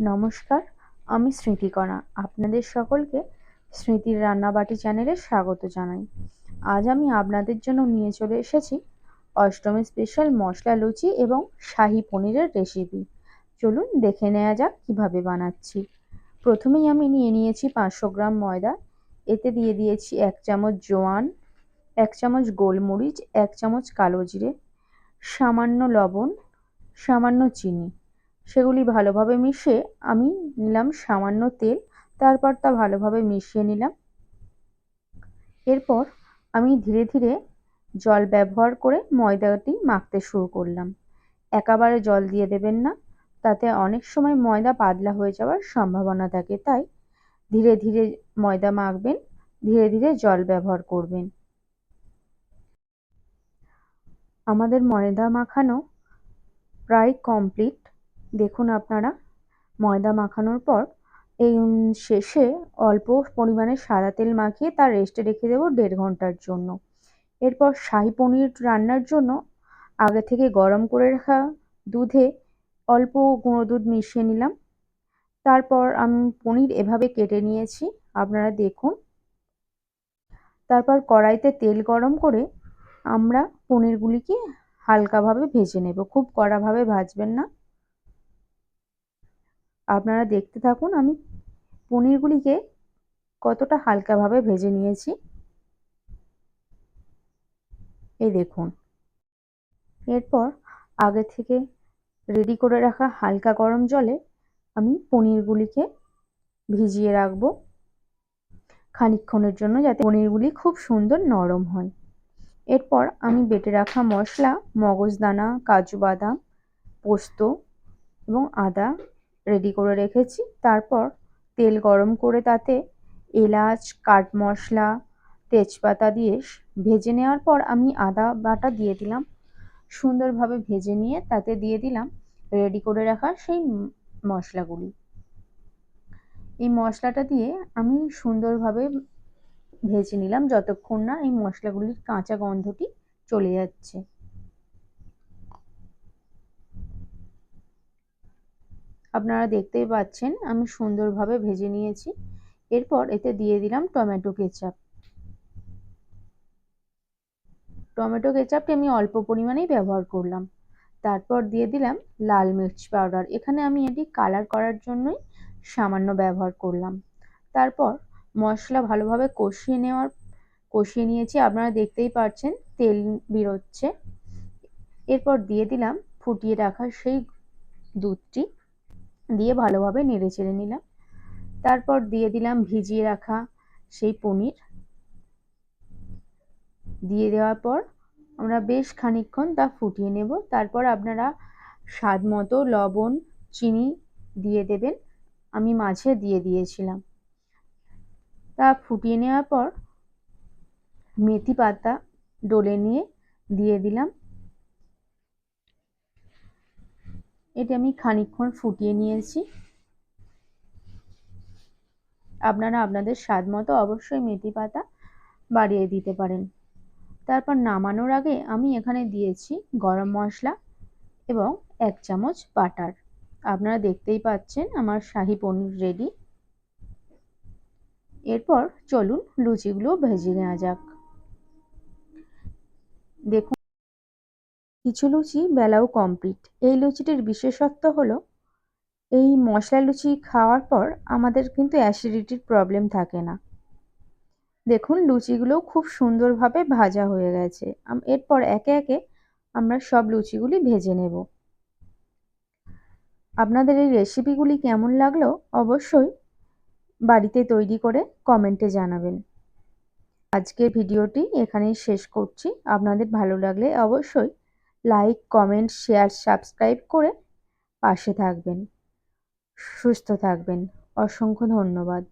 নমস্কার, আমি স্মৃতিকণা। আপনাদের সকলকে স্মৃতির রান্নাবাটি চ্যানেলে স্বাগত জানাই। আজ আমি আপনাদের জন্য নিয়ে চলে এসেছি অষ্টমী স্পেশাল মশলা লুচি এবং শাহী পনিরের রেসিপি। চলুন দেখে নেওয়া যাক কিভাবে বানাচ্ছি। প্রথমেই আমি নিয়ে নিয়েছি 500 গ্রাম ময়দা। এতে দিয়ে দিয়েছি 1 চামচ জোয়ান, 1 চামচ গোলমরিচ, 1 চামচ কালো জিরে, সামান্য লবণ, সামান্য চিনি। সেগুলি ভালোভাবে মিশিয়ে আমি নিলাম সামান্য তেল, তারপর তা ভালোভাবে মিশিয়ে নিলাম। এরপর আমি ধীরে ধীরে জল ব্যবহার করে ময়দাটি মাখতে শুরু করলাম। একেবারে জল দিয়ে দেবেন না, তাতে অনেক সময় ময়দা পাতলা হয়ে যাওয়ার সম্ভাবনা থাকে। তাই ধীরে ধীরে ময়দা মাখবেন, ধীরে ধীরে জল ব্যবহার করবেন। আমাদের ময়দা মাখানো প্রায় কমপ্লিট। দেখুন আপনারা, ময়দা মাখানোর পর এই শেষে অল্প পরিমাণে সাদা তেল মাখিয়ে তা রেস্টে রেখে দেবো 1.5 ঘন্টার জন্য। এরপর শাহী পনির রান্নার জন্য আগে থেকে গরম করে রাখা দুধে অল্প গুঁড়ো দুধ মিশিয়ে নিলাম। তারপর আমি পনির এভাবে কেটে নিয়েছি, আপনারা দেখুন। তারপর কড়াইতে তেল গরম করে আমরা পনিরগুলিকে হালকাভাবে ভেজে নেব, খুব কড়াভাবে ভাজবেন না। আপনারা দেখতে থাকুন আমি পনিরগুলিকে কতটা হালকাভাবে ভেজে নিয়েছি। এই দেখুন। এরপর আগে থেকে রেডি করে রাখা হালকা গরম জলে আমি পনিরগুলিকে ভিজিয়ে রাখবো খানিকক্ষণের জন্য, যাতে পনিরগুলি খুব সুন্দর নরম হয়। এরপর আমি বেটে রাখা মশলা, মগজদানা, কাজু বাদাম, পোস্ত এবং আদা রেডি করে রেখেছি। তারপর তেল গরম করে তাতে এলাচ, কাঠ মশলা, তেজপাতা দিয়ে ভেজে নেওয়ার পর আমি আদা বাটা দিয়ে দিলাম। সুন্দরভাবে ভেজে নিয়ে তাতে দিয়ে দিলাম রেডি করে রাখা সেই মশলাগুলি। এই মশলাটা দিয়ে আমি সুন্দরভাবে ভেজে নিলাম যতক্ষণ না এই মশলাগুলির কাঁচা গন্ধটি চলে যাচ্ছে। আপনারা দেখতেই পাচ্ছেন আমি সুন্দরভাবে ভেজে নিয়েছি। এরপর এতে দিয়ে দিলাম টমেটো কেচাপ। টমেটো কেচাপটি আমি অল্প পরিমাণেই ব্যবহার করলাম। তারপর দিয়ে দিলাম লাল মির্চ পাউডার। এখানে আমি এটি কালার করার জন্যই সামান্য ব্যবহার করলাম। তারপর মশলা ভালোভাবে কষিয়ে নিয়েছি, আপনারা দেখতেই পাচ্ছেন তেল বেরোচ্ছে। এরপর দিয়ে দিলাম ফুটিয়ে রাখা সেই দুধটি, দিয়ে ভালোভাবে নেড়ে চেড়ে নিলাম। তারপর দিয়ে দিলাম ভিজিয়ে রাখা সেই পনির। দিয়ে দেওয়ার পর আমরা বেশ খানিকক্ষণ তা ফুটিয়ে নেব। তারপর আপনারা স্বাদ মতো লবণ, চিনি দিয়ে দেবেন। আমি মাঝে দিয়ে দিয়েছিলাম। তা ফুটিয়ে নেওয়ার পর মেথি পাতা ডলে নিয়ে দিয়ে দিলাম। এটি আমি খানিকক্ষণ ফুটিয়ে নিয়েছি। আপনারা আপনাদের স্বাদ মতো অবশ্যই মেথি পাতা বাড়িয়ে দিতে পারেন। তারপর নামানোর আগে আমি এখানে দিয়েছি গরম মশলা এবং 1 চামচ বাটার। আপনারা দেখতেই পাচ্ছেন আমার শাহী পনির রেডি। এরপর চলুন লুচিগুলো ভেজে নেওয়া যাক। দেখুন, কিছু লুচি বেলাও কমপ্লিট। এই লুচিটির বিশেষত্ব হলো এই মশলা লুচি খাওয়ার পর আমাদের কিন্তু অ্যাসিডিটির প্রবলেম থাকে না। দেখুন লুচিগুলো খুব সুন্দরভাবে ভাজা হয়ে গেছে। এরপর একে একে আমরা সব লুচিগুলি ভেজে নেব। আপনাদের এই রেসিপিগুলি কেমন লাগলো অবশ্যই বাড়িতে তৈরি করে কমেন্টে জানাবেন। আজকের ভিডিওটি এখানেই শেষ করছি। আপনাদের ভালো লাগলে অবশ্যই লাইক, কমেন্ট, শেয়ার, সাবস্ক্রাইব করে পাশে থাকবেন। সুস্থ থাকবেন। অসংখ্য ধন্যবাদ।